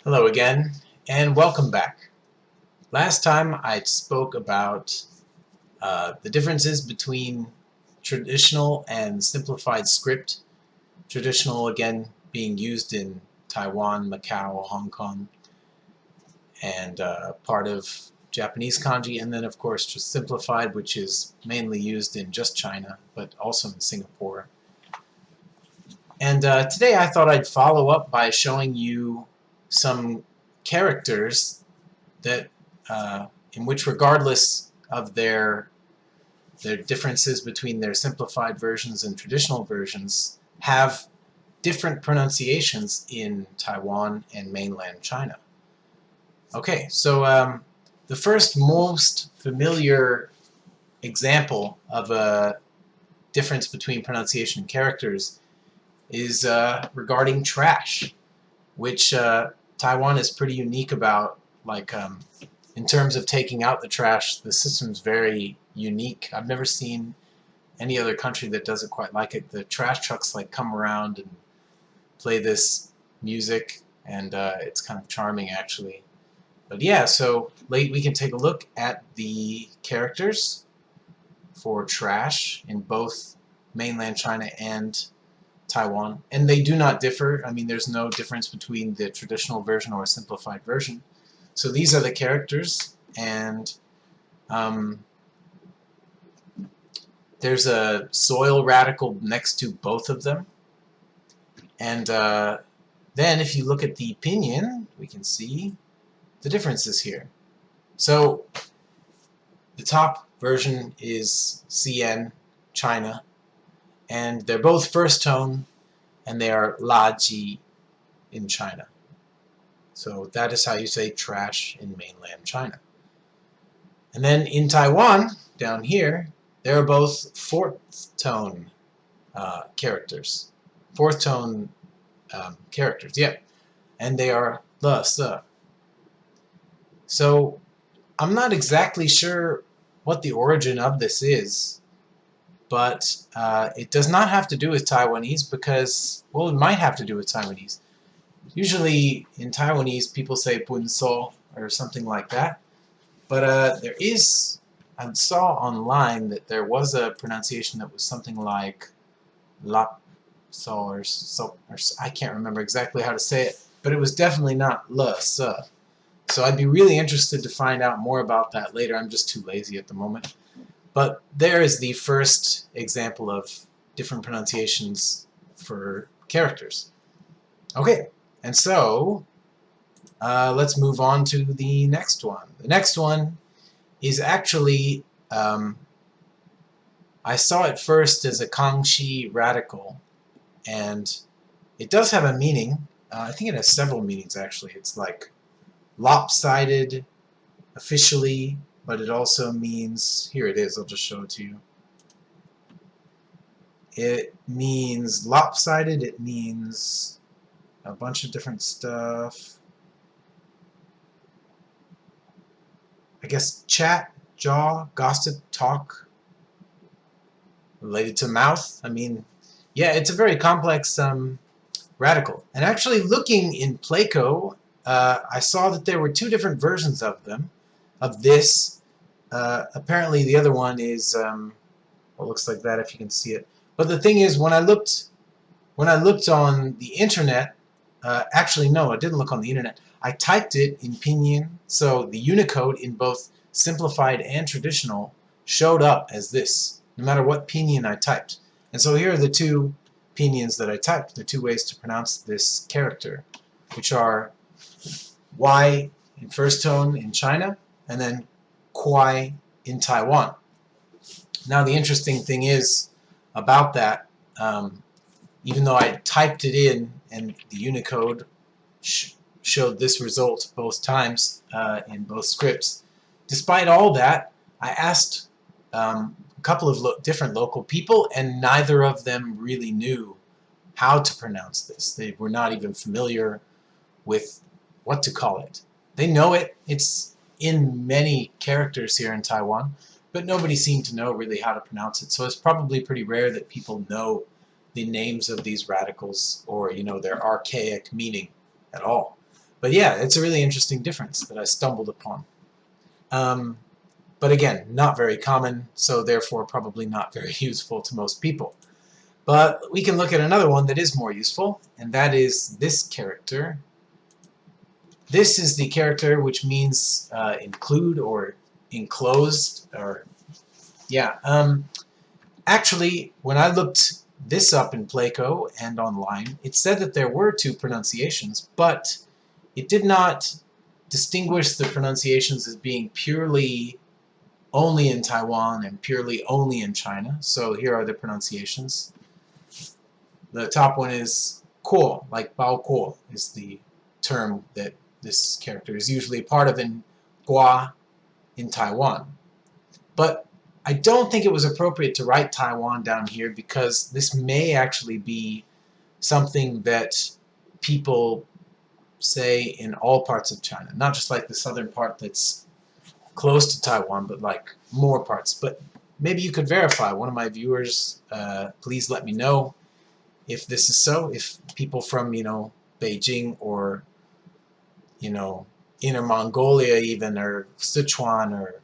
Hello again, and welcome back. Last time I spoke about the differences between traditional and simplified script. Traditional, again, being used in Taiwan, Macau, Hong Kong, and part of Japanese kanji, and then of course just simplified, which is mainly used in just China, but also in Singapore. And today I thought I'd follow up by showing you some characters that in which, regardless of their differences between their simplified versions and traditional versions, have different pronunciations in Taiwan and mainland China. Okay, so the first most familiar example of a difference between pronunciation and characters is regarding trash, which Taiwan is pretty unique about. Like, in terms of taking out the trash, the system's very unique. I've never seen any other country that does it quite like it. The trash trucks like come around and play this music, and it's kind of charming actually. But yeah, so we can take a look at the characters for trash in both mainland China and Taiwan, and they do not differ. I mean, there's no difference between the traditional version or a simplified version. So these are the characters, and there's a soil radical next to both of them. And then if you look at the pinyin, we can see the differences here. So the top version is CN, China, and they're both first tone, and they are Laji in China. So that is how you say trash in mainland China. And then in Taiwan, down here, they're both fourth tone characters. Fourth tone characters, yeah. And they are the, se. So I'm not exactly sure what the origin of this is, but it does not have to do with Taiwanese because, well, it might have to do with Taiwanese. Usually in Taiwanese, people say bunso or something like that. But there is, I saw online that there was a pronunciation that was something like lap so or so, or I can't remember exactly how to say it, but it was definitely not le se. So I'd be really interested to find out more about that later. I'm just too lazy at the moment. But there is the first example of different pronunciations for characters. Okay, and so let's move on to the next one. The next one is actually, I saw it first as a Kangxi radical, and it does have a meaning. I think it has several meanings actually. It's like lopsided officially, but it also means, here it is, I'll just show it to you. It means lopsided, it means a bunch of different stuff. I guess chat, jaw, gossip, talk, related to mouth. I mean, yeah, it's a very complex radical. And actually looking in Pleco, I saw that there were two different versions of them, of this. Apparently the other one is, well, it looks like that if you can see it. But the thing is, when I looked on the internet, actually no, I didn't look on the internet. I typed it in pinyin, so the Unicode in both simplified and traditional showed up as this, no matter what pinyin I typed. And so here are the two pinyins that I typed, the two ways to pronounce this character, which are Y in first tone in China, and then Kwai in Taiwan. Now the interesting thing is about that, even though I typed it in and the Unicode showed this result both times in both scripts, despite all that, I asked a couple of different local people, and neither of them really knew how to pronounce this. They were not even familiar with what to call it. They know it. It's in many characters here in Taiwan, but nobody seemed to know really how to pronounce it. So it's probably pretty rare that people know the names of these radicals or, you know, their archaic meaning at all. But yeah, it's a really interesting difference that I stumbled upon. But again, not very common, so therefore probably not very useful to most people. But we can look at another one that is more useful, and that is this character. This is the character which means include or enclosed, or yeah. Actually, when I looked this up in Playco and online, it said that there were two pronunciations, but it did not distinguish the pronunciations as being purely only in Taiwan and purely only in China. So here are the pronunciations. The top one is kuo, like bao kuo is the term that this character is usually part of in gua in Taiwan. But I don't think it was appropriate to write Taiwan down here because this may actually be something that people say in all parts of China, not just like the southern part that's close to Taiwan, but like more parts. But maybe you could verify. One of my viewers, please let me know if this is so, if people from, Beijing or, Inner Mongolia even, or Sichuan or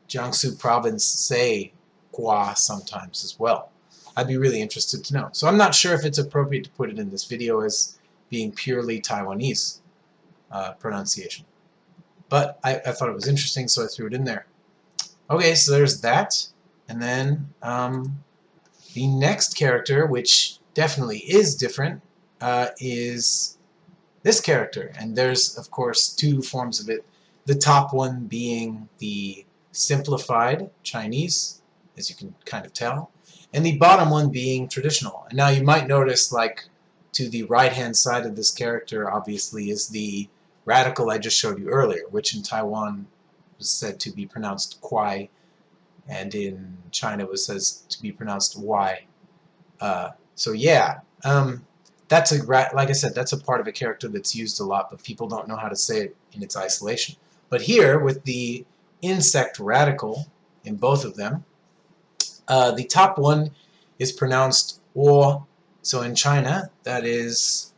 Jiangsu province say Gua sometimes as well. I'd be really interested to know. So I'm not sure if it's appropriate to put it in this video as being purely Taiwanese pronunciation. But I thought it was interesting, so I threw it in there. Okay, so there's that. And then the next character, which definitely is different, is this character. And there's, of course, two forms of it. The top one being the simplified Chinese, as you can kind of tell, and the bottom one being traditional. And now you might notice, like, to the right-hand side of this character, obviously, is the radical I just showed you earlier, which in Taiwan was said to be pronounced Kwai, and in China was said to be pronounced Y. So yeah, that's like I said, that's a part of a character that's used a lot, but people don't know how to say it in its isolation. But here, with the insect radical in both of them, the top one is pronounced wo. So in China, that is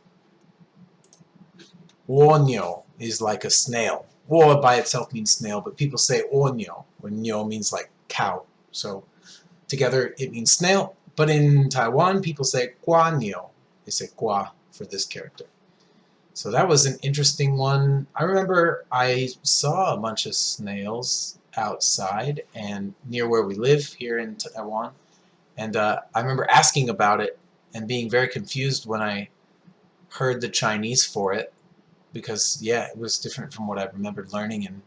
wo is like a snail. Wo by itself means snail, but people say onyo, where nyo means like cow. So together it means snail. But in Taiwan, people say guanyo. They say gua for this character. So that was an interesting one. I remember I saw a bunch of snails outside and near where we live here in Taiwan. And I remember asking about it and being very confused when I heard the Chinese for it. Because, yeah, it was different from what I remembered learning in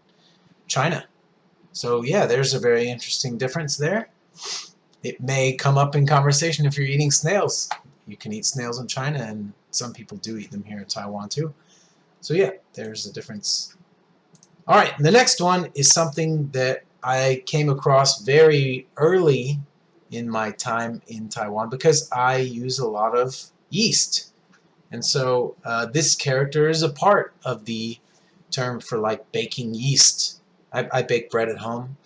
China. So, yeah, there's a very interesting difference there. It may come up in conversation if you're eating snails. You can eat snails in China, and some people do eat them here in Taiwan too. So, yeah, there's a difference. All right, the next one is something that I came across very early in my time in Taiwan because I use a lot of yeast. And so this character is a part of the term for like baking yeast. I bake bread at home,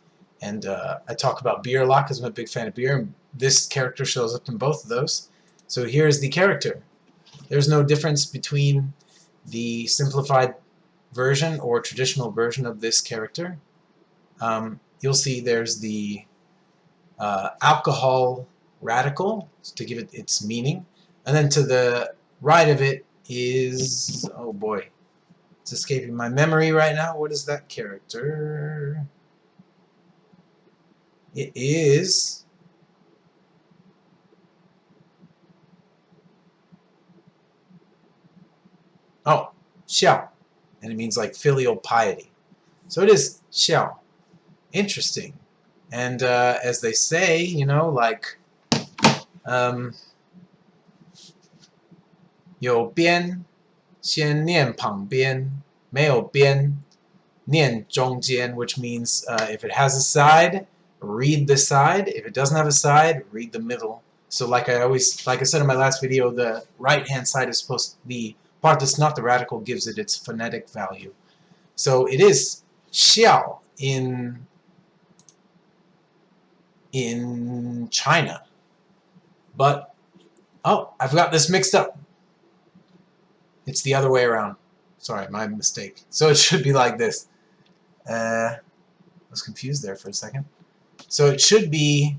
and I talk about beer a lot because I'm a big fan of beer, and this character shows up in both of those. So here's the character. There's no difference between the simplified version or traditional version of this character. You'll see there's the alcohol radical to give it its meaning, and then to the right of it is, oh boy, it's escaping my memory right now. What is that character? It is, oh, xiao, and it means like filial piety. So it is xiao. Interesting. And as they say, like, 有边先念旁边，没有边念中间, which means if it has a side, read the side. If it doesn't have a side, read the middle. So like I said in my last video, the right-hand side is supposed to be the part that's not the radical gives it its phonetic value. So it is xiao in China. But, oh, I've got this mixed up. It's the other way around. Sorry, my mistake. So it should be like this. I was confused there for a second. So it should be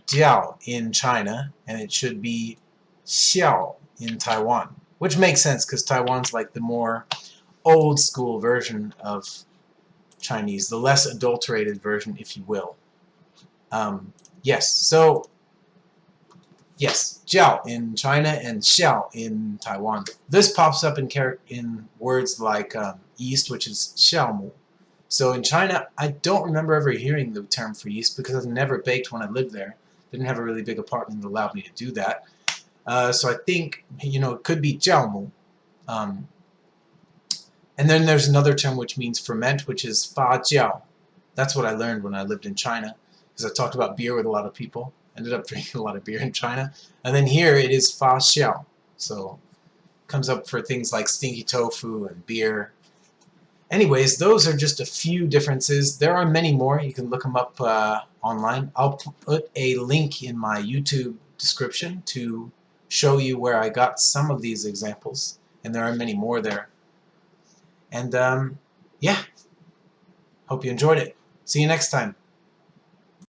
jiao in China, and it should be xiao in Taiwan. Which makes sense, because Taiwan's like the more old school version of Chinese, the less adulterated version, if you will. Yes, so yes, jiao in China and xiao in Taiwan. This pops up in words like yeast, which is xiaomu. So in China, I don't remember ever hearing the term for yeast because I've never baked when I lived there. Didn't have a really big apartment that allowed me to do that. So I think, it could be jiaomu. And then there's another term which means ferment, which is fa jiao. That's what I learned when I lived in China, because I talked about beer with a lot of people. Ended up drinking a lot of beer in China. And then here it is fa xiao. So it comes up for things like stinky tofu and beer. Anyways, those are just a few differences. There are many more. You can look them up online. I'll put a link in my YouTube description to show you where I got some of these examples. And there are many more there. And yeah, hope you enjoyed it. See you next time.